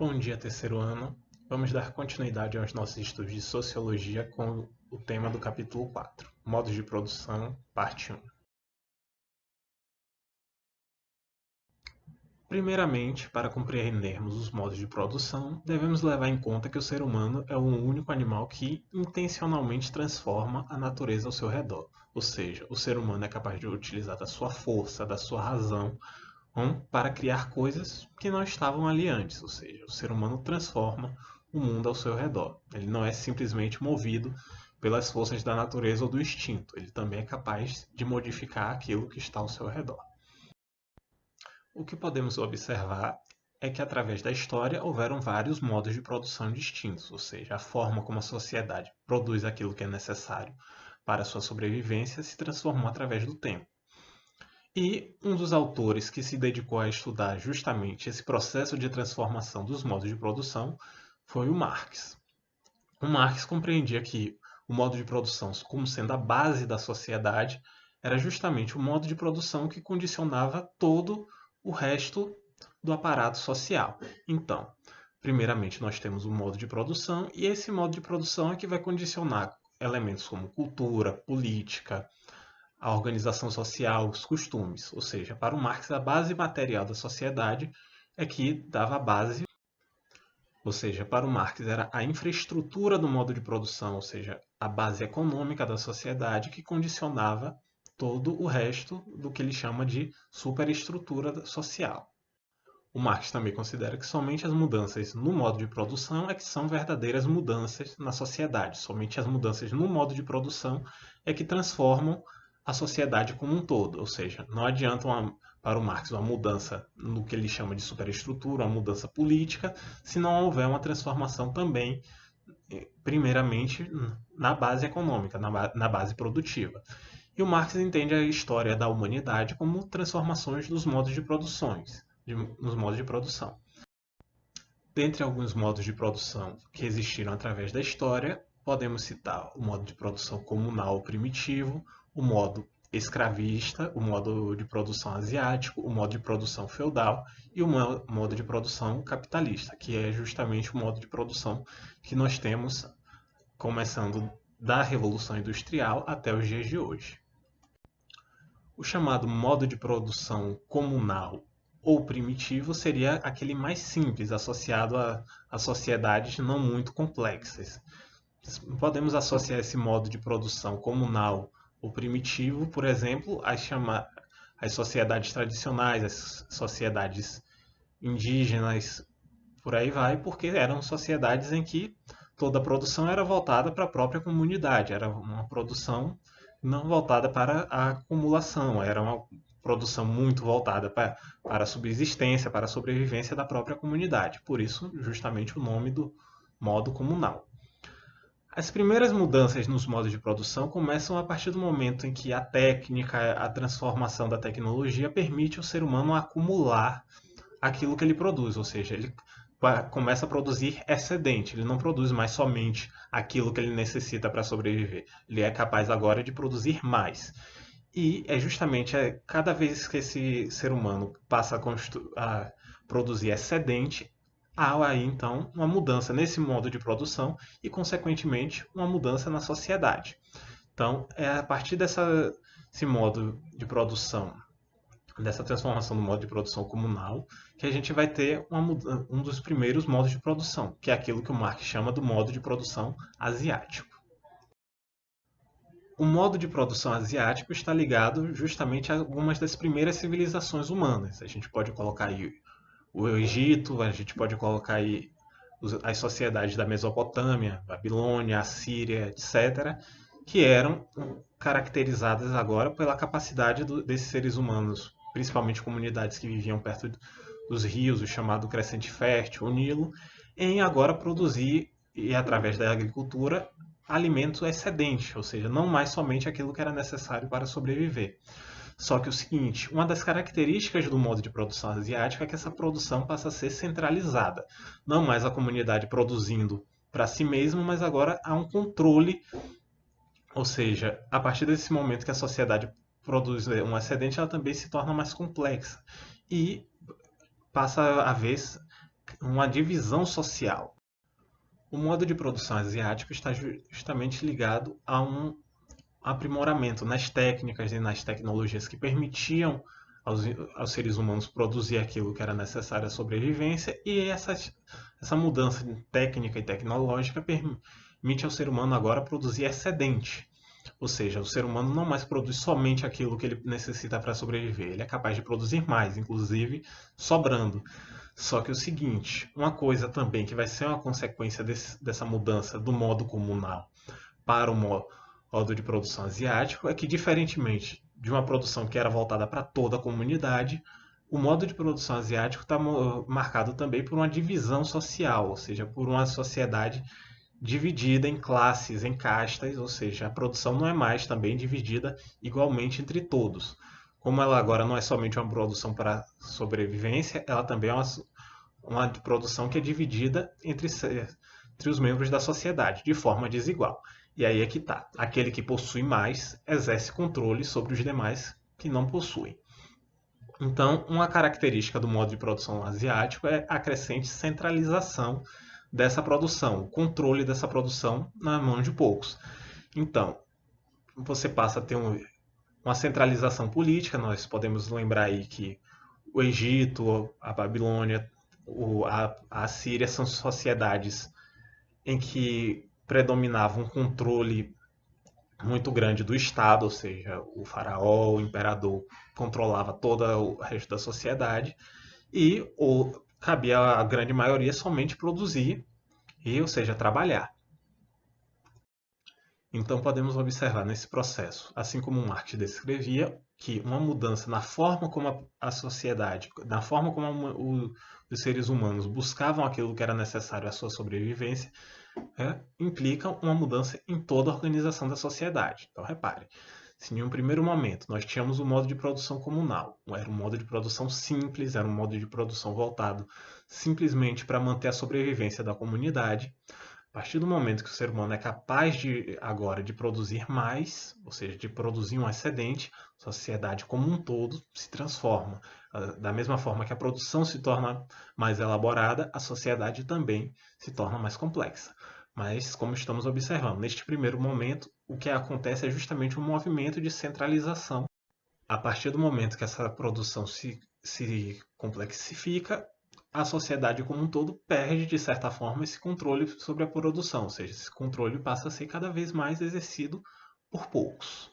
Bom dia, terceiro ano. Vamos dar continuidade aos nossos estudos de Sociologia com o tema do capítulo 4, Modos de Produção, parte 1. Primeiramente, para compreendermos os modos de produção, devemos levar em conta que o ser humano é o único animal que intencionalmente transforma a natureza ao seu redor. Ou seja, o ser humano é capaz de utilizar da sua força, da sua razão, para criar coisas que não estavam ali antes. Ou seja, o ser humano transforma o mundo ao seu redor. Ele não é simplesmente movido pelas forças da natureza ou do instinto. Ele também é capaz de modificar aquilo que está ao seu redor. O que podemos observar é que, através da história, houveram vários modos de produção distintos, ou seja, a forma como a sociedade produz aquilo que é necessário para a sua sobrevivência se transformou através do tempo. E um dos autores que se dedicou a estudar justamente esse processo de transformação dos modos de produção foi o Marx. O Marx compreendia que o modo de produção, como sendo a base da sociedade, era justamente o modo de produção que condicionava todo o resto do aparato social. Então, primeiramente nós temos o modo de produção, e esse modo de produção é que vai condicionar elementos como cultura, política, a organização social, os costumes. Ou seja, para o Marx, a base material da sociedade é que dava a base. Ou seja, para o Marx era a infraestrutura do modo de produção, ou seja, a base econômica da sociedade que condicionava todo o resto do que ele chama de superestrutura social. O Marx também considera que somente as mudanças no modo de produção é que são verdadeiras mudanças na sociedade. Somente as mudanças no modo de produção é que transformam a sociedade como um todo. Ou seja, não adianta para o Marx uma mudança no que ele chama de superestrutura, uma mudança política, se não houver uma transformação também, primeiramente, na base econômica, na base produtiva. E o Marx entende a história da humanidade como transformações dos modos de produções, nos modos de produção. Dentre alguns modos de produção que existiram através da história, podemos citar o modo de produção comunal primitivo, o modo escravista, o modo de produção asiático, o modo de produção feudal e o modo de produção capitalista, que é justamente o modo de produção que nós temos começando da Revolução Industrial até os dias de hoje. O chamado modo de produção comunal ou primitivo seria aquele mais simples, associado a sociedades não muito complexas. Podemos associar esse modo de produção comunal ou primitivo, por exemplo, as sociedades tradicionais, as sociedades indígenas, por aí vai, porque eram sociedades em que toda a produção era voltada para a própria comunidade, era uma produção não voltada para a acumulação, era uma produção muito voltada para a subsistência, para a sobrevivência da própria comunidade. Por isso, justamente o nome do modo comunal. As primeiras mudanças nos modos de produção começam a partir do momento em que a técnica, a transformação da tecnologia permite ao ser humano acumular aquilo que ele produz, ou seja, ele começa a produzir excedente, ele não produz mais somente aquilo que ele necessita para sobreviver, ele é capaz agora de produzir mais. E é justamente cada vez que esse ser humano passa a produzir excedente, há aí então uma mudança nesse modo de produção e, consequentemente, uma mudança na sociedade. Então, é a partir desse modo de produção, dessa transformação do modo de produção comunal, que a gente vai ter um dos primeiros modos de produção, que é aquilo que o Marx chama do modo de produção asiático. O modo de produção asiático está ligado justamente a algumas das primeiras civilizações humanas. A gente pode colocar aí o Egito, a gente pode colocar aí as sociedades da Mesopotâmia, Babilônia, Assíria, etc., que eram caracterizadas agora pela capacidade desses seres humanos, principalmente comunidades que viviam perto dos rios, o chamado Crescente Fértil, o Nilo, em agora produzir, e através da agricultura, alimento excedente, ou seja, não mais somente aquilo que era necessário para sobreviver. Só que o seguinte, uma das características do modo de produção asiático é que essa produção passa a ser centralizada. Não mais a comunidade produzindo para si mesma, mas agora há um controle, ou seja, a partir desse momento que a sociedade produz um excedente, ela também se torna mais complexa e passa a haver uma divisão social. O modo de produção asiático está justamente ligado a um aprimoramento nas técnicas e nas tecnologias que permitiam aos seres humanos produzir aquilo que era necessário à sobrevivência, e essa mudança técnica e tecnológica permite ao ser humano agora produzir excedente. Ou seja, o ser humano não mais produz somente aquilo que ele necessita para sobreviver, ele é capaz de produzir mais, inclusive sobrando. Só que o seguinte, uma coisa também que vai ser uma consequência dessa mudança do modo comunal para o modo de produção asiático é que, diferentemente de uma produção que era voltada para toda a comunidade, o modo de produção asiático está marcado também por uma divisão social, ou seja, por uma sociedade dividida em classes, em castas, ou seja, a produção não é mais também dividida igualmente entre todos. Como ela agora não é somente uma produção para sobrevivência, ela também é uma produção que é dividida entre os membros da sociedade, de forma desigual. E aí é que está. Aquele que possui mais exerce controle sobre os demais que não possuem. Então, uma característica do modo de produção asiático é a crescente centralização dessa produção, o controle dessa produção na mão de poucos. Então, você passa a ter uma centralização política. Nós podemos lembrar aí que o Egito, a Babilônia, a Síria são sociedades em que predominava um controle muito grande do Estado, ou seja, o faraó, o imperador, controlava todo o resto da sociedade, e cabia à grande maioria somente produzir, ou seja, trabalhar. Então podemos observar nesse processo, assim como Marx descrevia, que uma mudança na forma como a sociedade, na forma como os seres humanos buscavam aquilo que era necessário à sua sobrevivência, implica uma mudança em toda a organização da sociedade. Então repare, se em um primeiro momento nós tínhamos o modo de produção comunal, era um modo de produção simples, era um modo de produção voltado simplesmente para manter a sobrevivência da comunidade. A partir do momento que o ser humano é capaz agora de produzir mais, ou seja, de produzir um excedente, a sociedade como um todo se transforma. Da mesma forma que a produção se torna mais elaborada, a sociedade também se torna mais complexa. Mas, como estamos observando, neste primeiro momento, o que acontece é justamente um movimento de centralização. A partir do momento que essa produção se complexifica, a sociedade como um todo perde, de certa forma, esse controle sobre a produção, ou seja, esse controle passa a ser cada vez mais exercido por poucos.